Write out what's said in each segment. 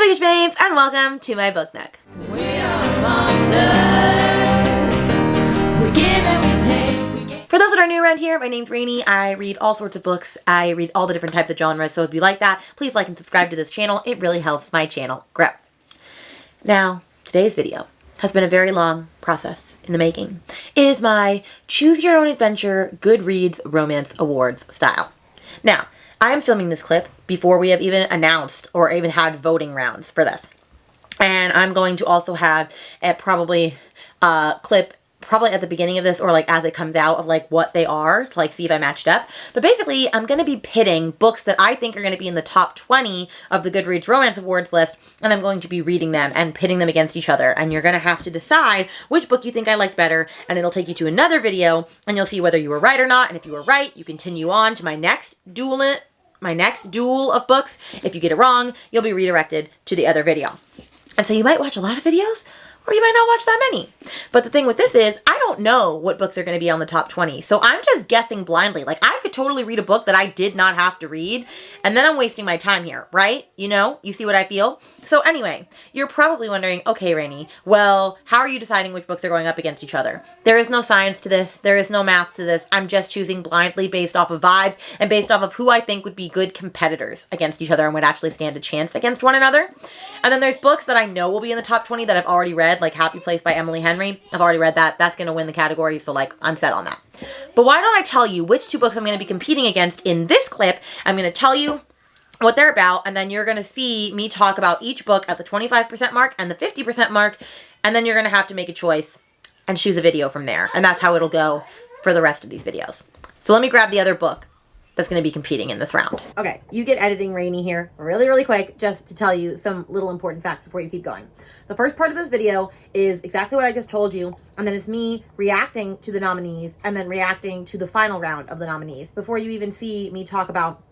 Bookish Babes, and welcome to my book nook. We are monsters. We give and we take. For those that are new around here, my name's Rainy. I read all sorts of books. I read all the different types of genres, so if you like that, please like and subscribe to this channel. It really helps my channel grow. Now, today's video has been a very long process in the making. It is my Choose Your Own Adventure Goodreads Romance Awards style. Now, I am filming this clip before we have even announced or even had voting rounds for this. And I'm going to also have a probably clip probably at the beginning of this or like as it comes out of like what they are to like see if I matched up. But basically I'm going to be pitting books that I think are going to be in the top 20 of the Goodreads Romance Awards list, and I'm going to be reading them and pitting them against each other, and you're going to have to decide which book you think I liked better, and it'll take you to another video and you'll see whether you were right or not. And if you were right, you continue on to my next duel of books. If you get it wrong, you'll be redirected to the other video. And so you might watch a lot of videos, or you might not watch that many. But the thing with this is, I don't know what books are going to be on the top 20. So I'm just guessing blindly. Like, I could totally read a book that I did not have to read, and then I'm wasting my time here, right? You know? You see what I feel? So anyway, you're probably wondering, okay, Rainy, well, how are you deciding which books are going up against each other? There is no science to this. There is no math to this. I'm just choosing blindly based off of vibes and based off of who I think would be good competitors against each other and would actually stand a chance against one another. And then there's books that I know will be in the top 20 that I've already read, like Happy Place by Emily Henry. I've already read that. That's going to win the category, so like I'm set on that. But why don't I tell you which two books I'm going to be competing against in this clip? I'm going to tell you what they're about, and then you're going to see me talk about each book at the 25% mark and the 50% mark, and then you're going to have to make a choice and choose a video from there. And that's how it'll go for the rest of these videos. So let me grab the other book that's going to be competing in this round. Okay, you get editing Rainy here really quick, just to tell you some little important facts before you keep going. The first part of this video is exactly what I just told you, and then it's me reacting to the nominees and then reacting to the final round of the nominees before you even see me talk about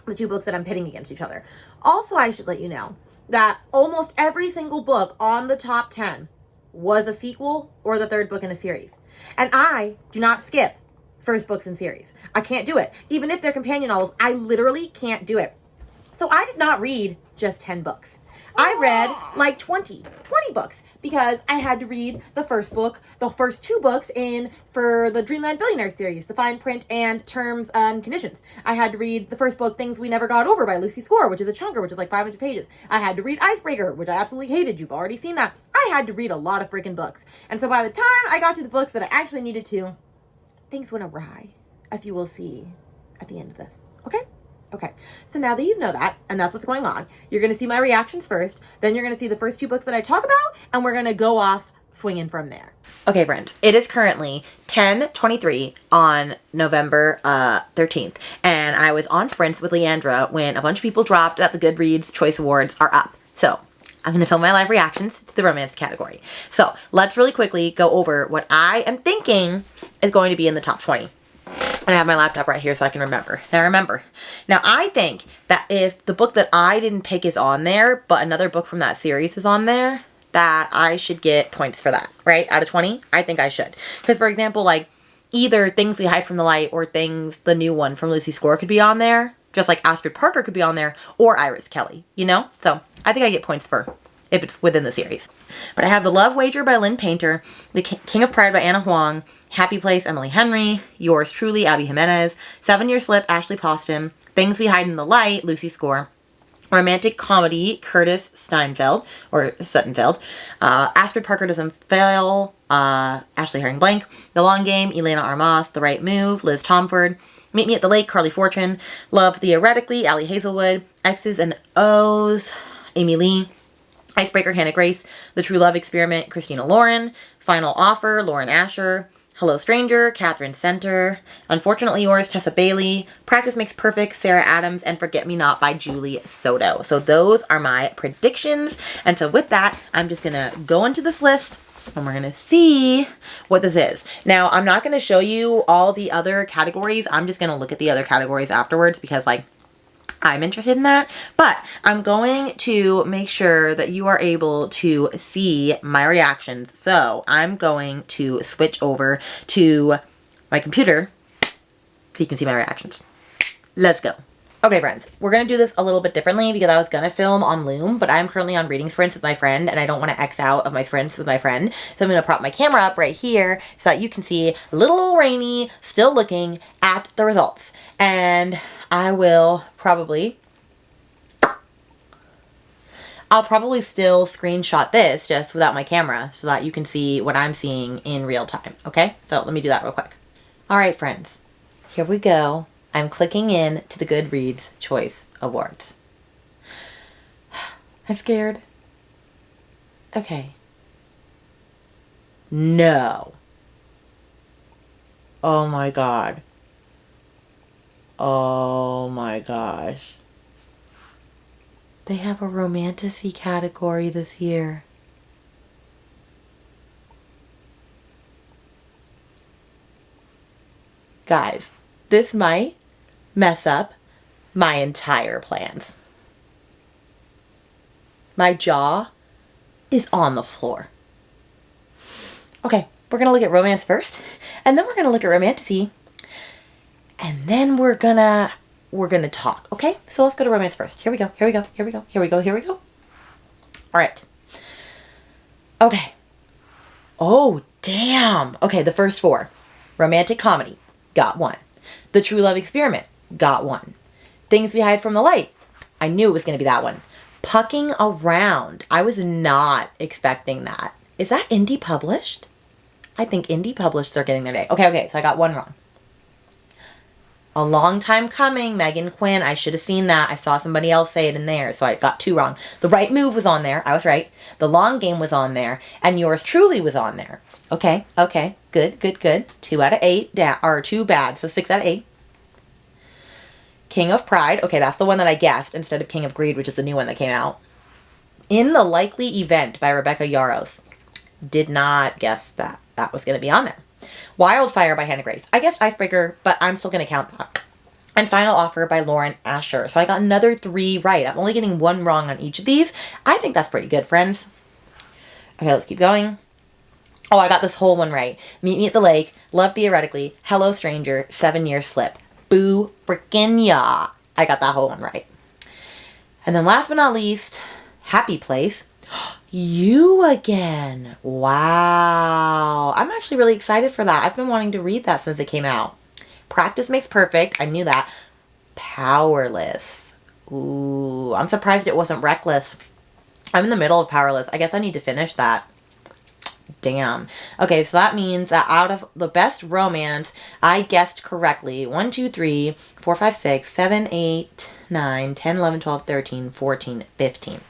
the two books that I'm pitting against each other. Also, I should let you know that almost every single book on the top 10 was a sequel or the third book in a series. And I do not skip first books in series. I can't do it. Even if they're companion novels, I literally can't do it. So I did not read just 10 books. I read like 20 books because I had to read the first book, the first two books for the Dreamland Billionaire series, The Fine Print and Terms and Conditions. I had to read the first book, Things We Never Got Over by Lucy Score, which is a chunker, which is like 500 pages. I had to read Icebreaker, which I absolutely hated. You've already seen that. I had to read a lot of freaking books. And so by the time I got to the books that I actually needed to, things went awry, as you will see at the end of this. Okay? Okay, so now that you know that, and that's what's going on, you're going to see my reactions first, then you're going to see the first two books that I talk about, and we're going to go off swinging from there. Okay, friend, it is currently 10:23 on November 13th, and I was on sprints with Leandra when a bunch of people dropped that the Goodreads Choice Awards are up. So I'm going to film my live reactions to the romance category. So let's really quickly go over what I am thinking is going to be in the top 20. And I have my laptop right here so I can remember. Now, I think that if the book that I didn't pick is on there, but another book from that series is on there, that I should get points for that, right? Out of 20, I think I should. Because, for example, like, either Things We Hide from the Light or the new one from Lucy Score could be on there, just like Astrid Parker could be on there, or Iris Kelly, you know? So, I think I get points for if it's within the series. But I have The Love Wager by Lynn Painter, The King of Pride by Anna Huang, Happy Place, Emily Henry, Yours Truly, Abby Jimenez, 7 Year Slip, Ashley Poston, Things We Hide in the Light, Lucy Score, Romantic Comedy, Curtis Steinfeld, or Suttonfeld, Astrid Parker Doesn't Fail, Ashley Herring Blank, The Long Game, Elena Armas, The Right Move, Liz Tomford, Meet Me at the Lake, Carly Fortune, Love Theoretically, Allie Hazelwood, X's and O's, Amy Lee, Icebreaker, Hannah Grace, The True Love Experiment, Christina Lauren, Final Offer, Lauren Asher, Hello Stranger, Catherine Center, Unfortunately Yours, Tessa Bailey, Practice Makes Perfect, Sarah Adams, and Forget Me Not by Julie Soto. So those are my predictions. And so with that, I'm just going to go into this list and we're going to see what this is. Now, I'm not going to show you all the other categories. I'm just going to look at the other categories afterwards because, like, I'm interested in that, but I'm going to make sure that you are able to see my reactions. So I'm going to switch over to my computer so you can see my reactions. Let's go. Okay, friends, we're going to do this a little bit differently because I was going to film on Loom, but I'm currently on reading sprints with my friend, and I don't want to X out of my sprints with my friend. So I'm going to prop my camera up right here so that you can see little old Rainy still looking at the results. And I'll probably still screenshot this just without my camera so that you can see what I'm seeing in real time. Okay? So let me do that real quick. All right, friends, here we go. I'm clicking in to the Goodreads Choice Awards. I'm scared. Okay. No. Oh my God. Oh my gosh. They have a romantasy category this year. Guys, this might mess up my entire plans. My jaw is on the floor. Okay, we're gonna look at romance first, and then we're gonna look at romantasy, and then we're gonna talk. Okay, so let's go to romance first. Here we go. All right. Okay. Oh, damn. Okay, the first four. Romantic comedy, got 1. The True Love Experiment, got 1. Things We Hide from the Light, I knew it was going to be that one. Pucking Around, I was not expecting that. Is that indie published? I think indie published are getting their day. Okay, so I got 1 wrong. A Long Time Coming, Megan Quinn, I should have seen that. I saw somebody else say it in there, so I got 2 wrong. The Right Move was on there, I was right. The Long Game was on there, and Yours Truly was on there. Okay, good. 2 out of 8, or 2 bad, so 6 out of 8. King of Pride, okay, that's the one that I guessed instead of King of Greed, which is the new one that came out. In the Likely Event by Rebecca Yarros. Did not guess that was going to be on there. Wildfire by Hannah Grace. I guessed Icebreaker, but I'm still going to count that. And Final Offer by Lauren Asher. So I got another 3 right. I'm only getting 1 wrong on each of these. I think that's pretty good, friends. Okay, let's keep going. Oh, I got this whole one right. Meet Me at the Lake, Love Theoretically, Hello Stranger, 7 Year Slip. Boo frickin' ya. I got that whole one right. And then last but not least, Happy Place. You Again. Wow. I'm actually really excited for that. I've been wanting to read that since it came out. Practice Makes Perfect. I knew that. Powerless. Ooh, I'm surprised it wasn't Reckless. I'm in the middle of Powerless. I guess I need to finish that. Damn. Okay, so that means that out of the best romance, I guessed correctly 1, 2, 3, 4, 5, 6, 7, 8, 9, 10, 11, 12, 13, 14, 15.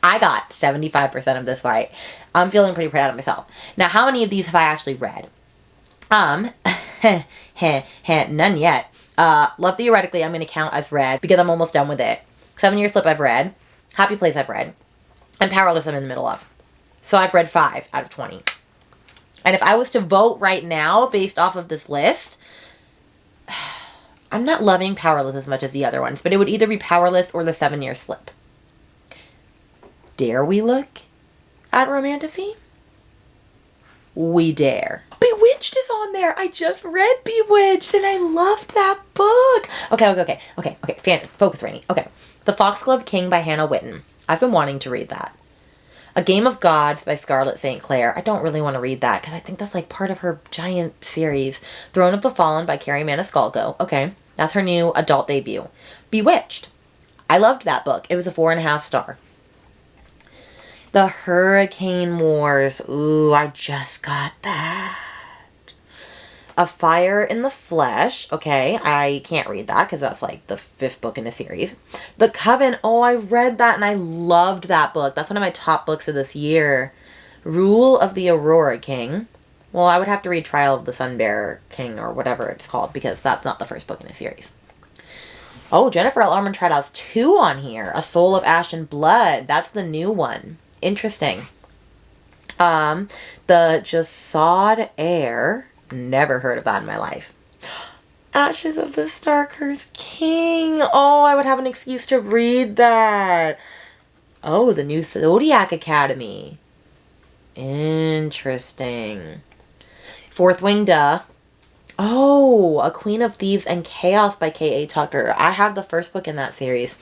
I got 75% of this right. I'm feeling pretty proud of myself. Now, how many of these have I actually read? None yet. Love Theoretically, I'm going to count as read because I'm almost done with it. 7 Year Slip, I've read. Happy Place, I've read. And Powerless, I'm in the middle of. So I've read 5 out of 20. And if I was to vote right now based off of this list, I'm not loving Powerless as much as the other ones, but it would either be Powerless or the 7 Year Slip. Dare we look at romantasy? We dare. Bewitched is on there. I just read Bewitched and I loved that book. Okay. Focus, Rainy. Okay. The Foxglove King by Hannah Witten. I've been wanting to read that. A Game of Gods by Scarlett St. Clair. I don't really want to read that because I think that's like part of her giant series. Throne of the Fallen by Carrie Maniscalco. Okay. That's her new adult debut. Bewitched. I loved that book. It was a 4.5 star. The Hurricane Wars. Ooh, I just got that. A Fire in the Flesh. Okay, I can't read that because that's like the 5th book in a series. The Coven. Oh, I read that and I loved that book. That's one of my top books of this year. Rule of the Aurora King. Well, I would have to read Trial of the Sunbearer King or whatever it's called because that's not the 1st book in a series. Oh, Jennifer L. Armentrout has 2 on here. A Soul of Ash and Blood. That's the new one. Interesting. The Jasad Air. Never heard of that in my life. Ashes of the Star-Cursed King. Oh, I would have an excuse to read that. Oh, the new Zodiac Academy. Interesting. Fourth Wing, duh. Oh, A Queen of Thieves and Chaos by K.A. Tucker. I have the first book in that series.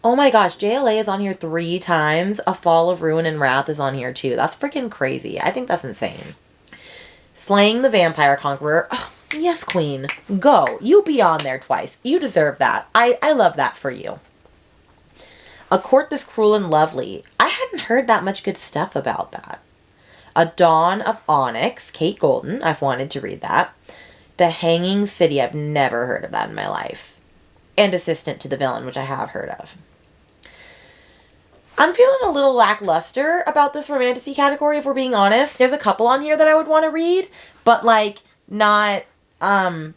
Oh my gosh, JLA is on here 3 times. A Fall of Ruin and Wrath is on here too. That's freaking crazy. I think that's insane. Slaying the Vampire Conqueror. Oh, yes, queen. Go. You be on there twice. You deserve that. I love that for you. A Court This Cruel and Lovely. I hadn't heard that much good stuff about that. A Dawn of Onyx. Kate Golden. I've wanted to read that. The Hanging City. I've never heard of that in my life. And Assistant to the Villain, which I have heard of. I'm feeling a little lackluster about this romantasy category, if we're being honest. There's a couple on here that I would want to read, but like not, I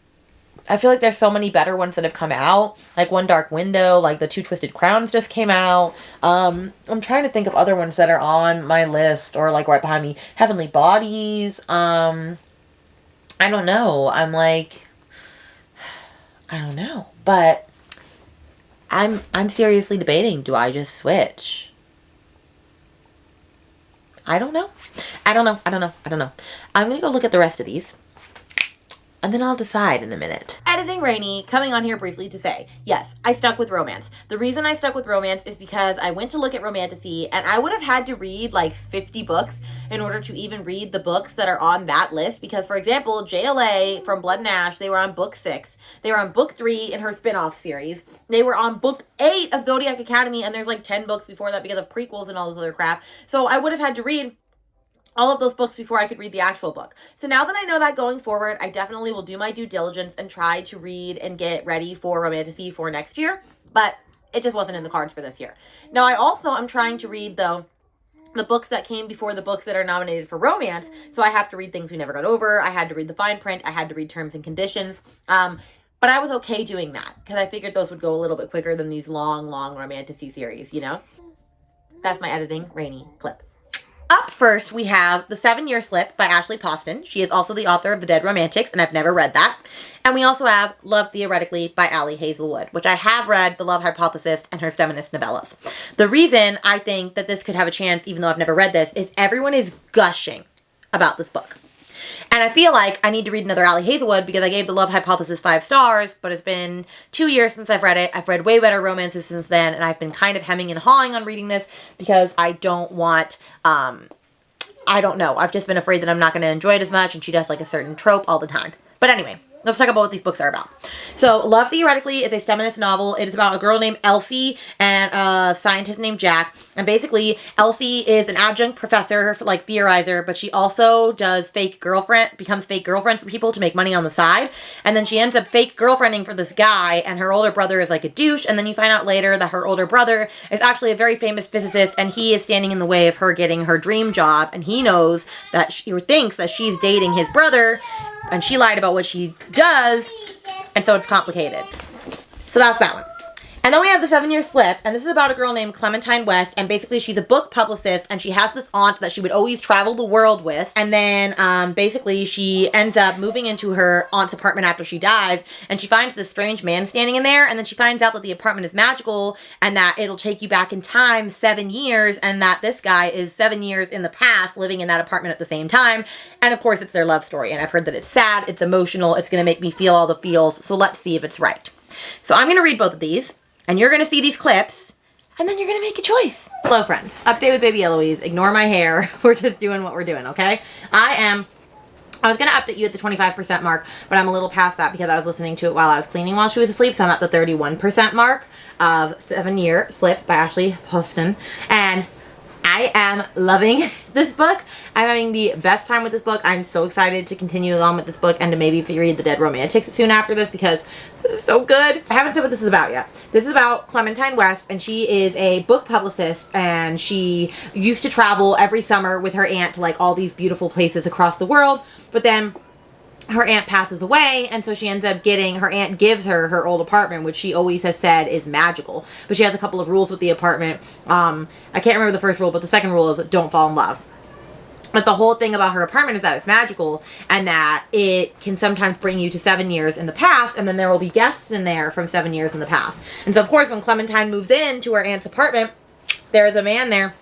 feel like there's so many better ones that have come out. Like One Dark Window, like The Two Twisted Crowns just came out. I'm trying to think of other ones that are on my list or like right behind me. Heavenly Bodies. I don't know. I'm like, I don't know, but I'm seriously debating, do I just switch? I don't know. I don't know. I'm going to go look at the rest of these. And then I'll decide in a minute. Editing Rainy, coming on here briefly to say, yes, I stuck with romance. The reason I stuck with romance is because I went to look at romantasy and I would have had to read like 50 books in order to even read the books that are on that list. Because, for example, JLA from Blood and Ash, they were on book 6. They were on book 3 in her spin-off series. They were on book 8 of Zodiac Academy, and there's like 10 books before that because of prequels and all this other crap. So I would have had to read all of those books before I could read the actual book. So now that I know that going forward, I definitely will do my due diligence and try to read and get ready for romantasy for next year. But it just wasn't in the cards for this year. Now I also am trying to read, though, the books that came before the books that are nominated for romance. So I have to read Things We Never Got Over. I had to read the fine print. I had to read Terms and Conditions. But I was okay doing that because I figured those would go a little bit quicker than these long romantasy series, you know? That's my editing Rainy clip. Up first, we have The 7-Year Slip by Ashley Poston. She is also the author of The Dead Romantics, and I've never read that. And we also have Love Theoretically by Allie Hazelwood, which I have read, The Love Hypothesis, and her feminist novellas. The reason I think that this could have a chance, even though I've never read this, is everyone is gushing about this book. And I feel like I need to read another Allie Hazelwood because I gave The Love Hypothesis 5 stars, but it's been 2 years since I've read it. I've read way better romances since then, and I've been kind of hemming and hawing on reading this because I don't want, I don't know. I've just been afraid that I'm not going to enjoy it as much, and she does like a certain trope all the time. But anyway, let's talk about what these books are about. So, Love Theoretically is a feminist novel. It is about a girl named Elsie and a scientist named Jack. And basically, Elsie is an adjunct professor, like theorizer, but she also does becomes fake girlfriends for people to make money on the side. And then she ends up fake girlfriending for this guy, and her older brother is like a douche. And then you find out later that her older brother is actually a very famous physicist, and he is standing in the way of her getting her dream job. And he knows that she thinks that she's dating his brother, and she lied about what she does, and so it's complicated. So that's that one. And then we have The 7-Year Slip, and this is about a girl named Clementine West, and basically she's a book publicist, and she has this aunt that she would always travel the world with, and then basically she ends up moving into her aunt's apartment after she dies, and she finds this strange man standing in there, and then she finds out that the apartment is magical, and that it'll take you back in time 7 years, and that this guy is 7 years in the past living in that apartment at the same time, and of course it's their love story, and I've heard that it's sad, it's emotional, it's going to make me feel all the feels, so let's see if it's right. So I'm going to read both of these. And you're going to see these clips, and then you're going to make a choice. Hello, friends. Update with baby Eloise. Ignore my hair. We're just doing what we're doing, okay? I was going to update you at the 25% mark, but I'm a little past that because I was listening to it while I was cleaning while she was asleep, so I'm at the 31% mark of 7-Year Slip by Ashley Poston. And I am loving this book. I'm having the best time with this book. I'm so excited to continue along with this book and to maybe read The Dead Romantics soon after this because this is so good. I haven't said what this is about yet. This is about Clementine West, and she is a book publicist, and she used to travel every summer with her aunt to like all these beautiful places across the world, but then her aunt passes away, and so she ends up her aunt gives her her old apartment, which she always has said is magical. But she has a couple of rules with the apartment. I can't remember the first rule, but the second rule is don't fall in love. But the whole thing about her apartment is that it's magical, and that it can sometimes bring you to 7 years in the past, and then there will be guests in there from 7 years in the past. And so, of course, when Clementine moves into her aunt's apartment, there's a man there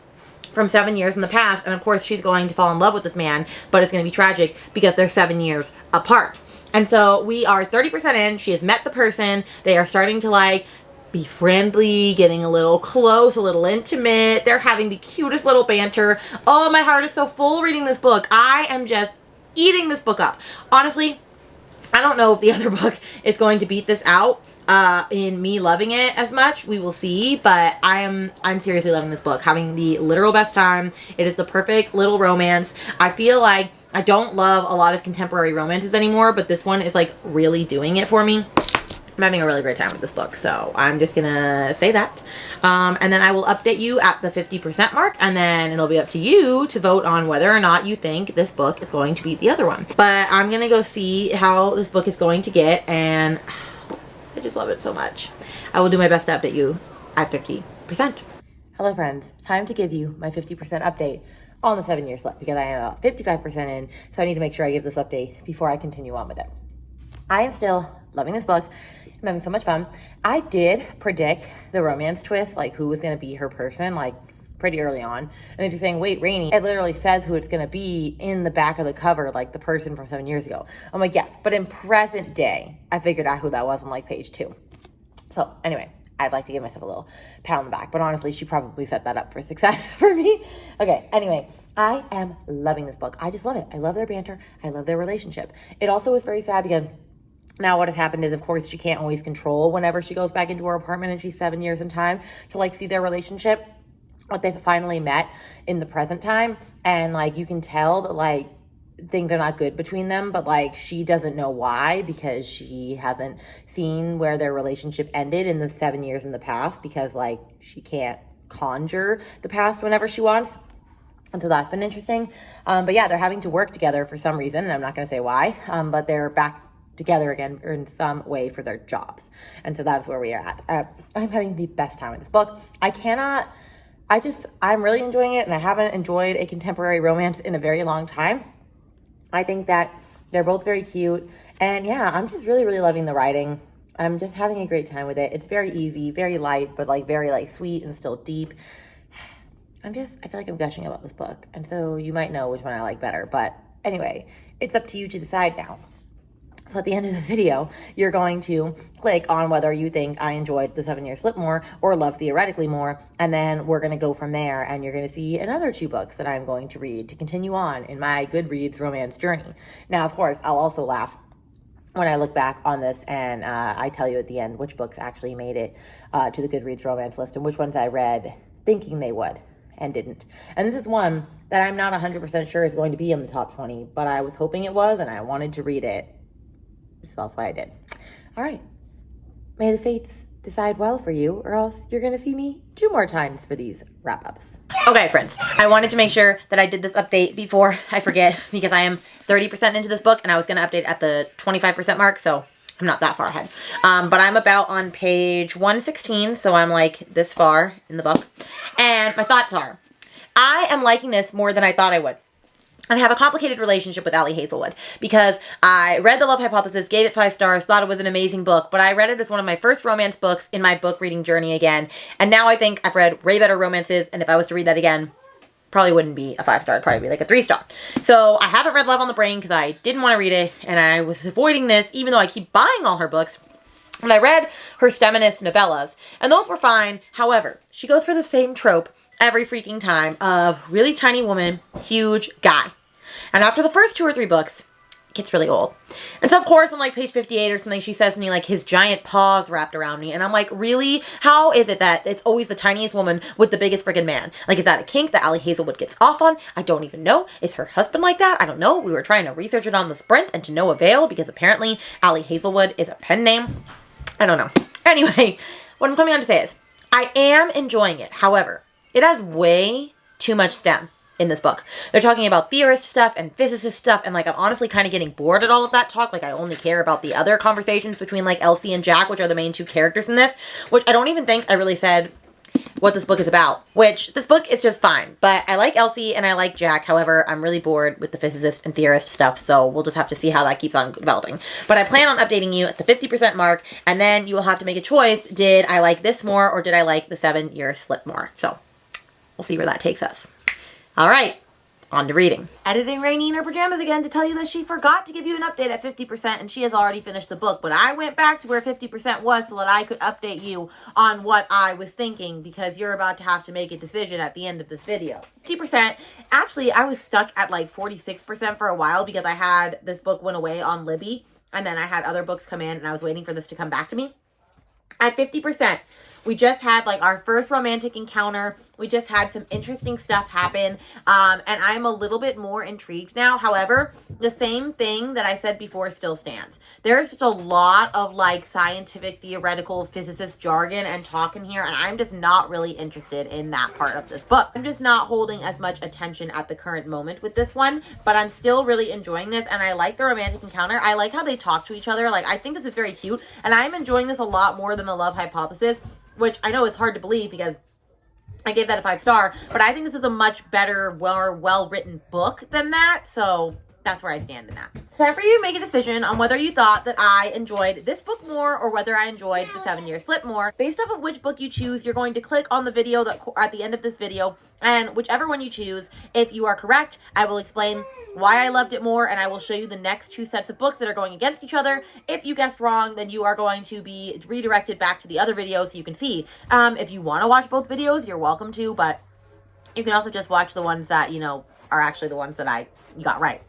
from 7 years in the past, and of course she's going to fall in love with this man, but it's going to be tragic because they're 7 years apart. And so we are 30% in. She has met the person. They are starting to like be friendly, getting a little close, a little intimate. They're having the cutest little banter. Oh, my heart is so full reading this book. I am just eating this book up. Honestly, I don't know if the other book is going to beat this out in me loving it as much. We will see, but I'm seriously loving this book. Having the literal best time. It is the perfect little romance. I feel like I don't love a lot of contemporary romances anymore, but this one is like really doing it for me. I'm having a really great time with this book, so I'm just gonna say that. And then I will update you at the 50% mark, and then it'll be up to you to vote on whether or not you think this book is going to beat the other one. But I'm gonna go see how this book is going to get, and I just love it so much. I will do my best to update you at 50%. Hello friends, time to give you my 50% update on the 7-year slip, because I am about 55% in, so I need to make sure I give this update before I continue on with it. I am still loving this book. I'm having so much fun. I did predict the romance twist, like who was going to be her person, like pretty early on. And if you're saying, wait, Rainy, it literally says who it's going to be in the back of the cover, like the person from 7 years ago. I'm like, yes, but in present day, I figured out who that was on like page 2. So anyway, I'd like to give myself a little pat on the back, but honestly, she probably set that up for success for me. Okay, anyway, I am loving this book. I just love it. I love their banter. I love their relationship. It also was very sad because now what has happened is, of course, she can't always control whenever she goes back into her apartment and she's 7 years in time to like see their relationship, what they've finally met in the present time. And like, you can tell that like things are not good between them, but like she doesn't know why, because she hasn't seen where their relationship ended in the 7 years in the past, because like she can't conjure the past whenever she wants. And so that's been interesting. But yeah, they're having to work together for some reason, and I'm not going to say why, but they're back together again in some way for their jobs. And so that's where we are at. I'm having the best time with this book. I'm really enjoying it, and I haven't enjoyed a contemporary romance in a very long time. I think that they're both very cute, and yeah, I'm just really, really loving the writing. I'm just having a great time with it. It's very easy, very light, but like very like sweet and still deep. I feel like I'm gushing about this book, and so you might know which one I like better, but anyway, it's up to you to decide now. So at the end of the video, you're going to click on whether you think I enjoyed the 7-year slip more or love theoretically more, and then we're going to go from there, and you're going to see another 2 books that I'm going to read to continue on in my Goodreads romance journey. Now, of course, I'll also laugh when I look back on this and I tell you at the end which books actually made it to the Goodreads romance list and which ones I read thinking they would and didn't. And this is one that I'm not 100% sure is going to be in the top 20, but I was hoping it was, and I wanted to read it. So that's why I did. All right. May the fates decide well for you, or else you're going to see me 2 more times for these wrap-ups. Okay, friends. I wanted to make sure that I did this update before I forget, because I am 30% into this book, and I was going to update at the 25% mark, so I'm not that far ahead. But I'm about on page 116, so I'm like this far in the book. And my thoughts are, I am liking this more than I thought I would. And I have a complicated relationship with Ali Hazelwood, because I read The Love Hypothesis, gave it 5 stars, thought it was an amazing book, but I read it as one of my first romance books in my book reading journey again. And now I think I've read way better romances, and if I was to read that again, probably wouldn't be a 5-star, it'd probably be like a 3-star. So I haven't read Love on the Brain because I didn't want to read it, and I was avoiding this, even though I keep buying all her books. And I read her STEMinist novellas, and those were fine. However, she goes for the same trope every freaking time of really tiny woman, huge guy. And after the first 2 or 3 books, it gets really old. And so, of course, on like page 58 or something, she says to me, like, his giant paws wrapped around me. And I'm like, really? How is it that it's always the tiniest woman with the biggest friggin' man? Like, is that a kink that Ali Hazelwood gets off on? I don't even know. Is her husband like that? I don't know. We were trying to research it on the Sprint, and to no avail, because apparently Ali Hazelwood is a pen name. I don't know. Anyway, what I'm coming on to say is, I am enjoying it. However, it has way too much STEM in this book. They're talking about theorist stuff and physicist stuff, and like I'm honestly kind of getting bored at all of that talk. Like I only care about the other conversations between like Elsie and Jack, which are the main 2 characters in this, which I don't even think I really said what this book is about, which this book is just fine. But I like Elsie and I like Jack. However, I'm really bored with the physicist and theorist stuff, so we'll just have to see how that keeps on developing. But I plan on updating you at the 50% mark, and then you will have to make a choice. Did I like this more, or did I like the 7-year slip more? So we'll see where that takes us. All right. On to reading. Editing Rainy in her pajamas again to tell you that she forgot to give you an update at 50% and she has already finished the book. But I went back to where 50% was so that I could update you on what I was thinking, because you're about to have to make a decision at the end of this video. 50%, actually I was stuck at like 46% for a while because I had this book went away on Libby and then I had other books come in and I was waiting for this to come back to me. At 50%, we just had like our first romantic encounter. We just had some interesting stuff happen. And I'm a little bit more intrigued now. However, the same thing that I said before still stands. There's just a lot of like scientific, theoretical, physicist jargon and talk in here. And I'm just not really interested in that part of this book. I'm just not holding as much attention at the current moment with this one. But I'm still really enjoying this. And I like the romantic encounter. I like how they talk to each other. Like, I think this is very cute. And I'm enjoying this a lot more than The Love Hypothesis, which I know is hard to believe because I gave that a 5-star, but I think this is a much better, well-written book than that, so that's where I stand in that. Time for you to make a decision on whether you thought that I enjoyed this book more or whether I enjoyed The 7-Year Slip more. Based off of which book you choose, you're going to click on the video that at the end of this video, and whichever one you choose, if you are correct, I will explain why I loved it more, and I will show you the next 2 sets of books that are going against each other. If you guessed wrong, then you are going to be redirected back to the other video so you can see. If you want to watch both videos, you're welcome to, but you can also just watch the ones that, you know, are actually the ones that you got right.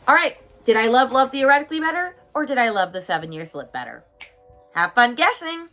All right. Did I love Theoretically better, or did I love The 7-Year Slip better? Have fun guessing.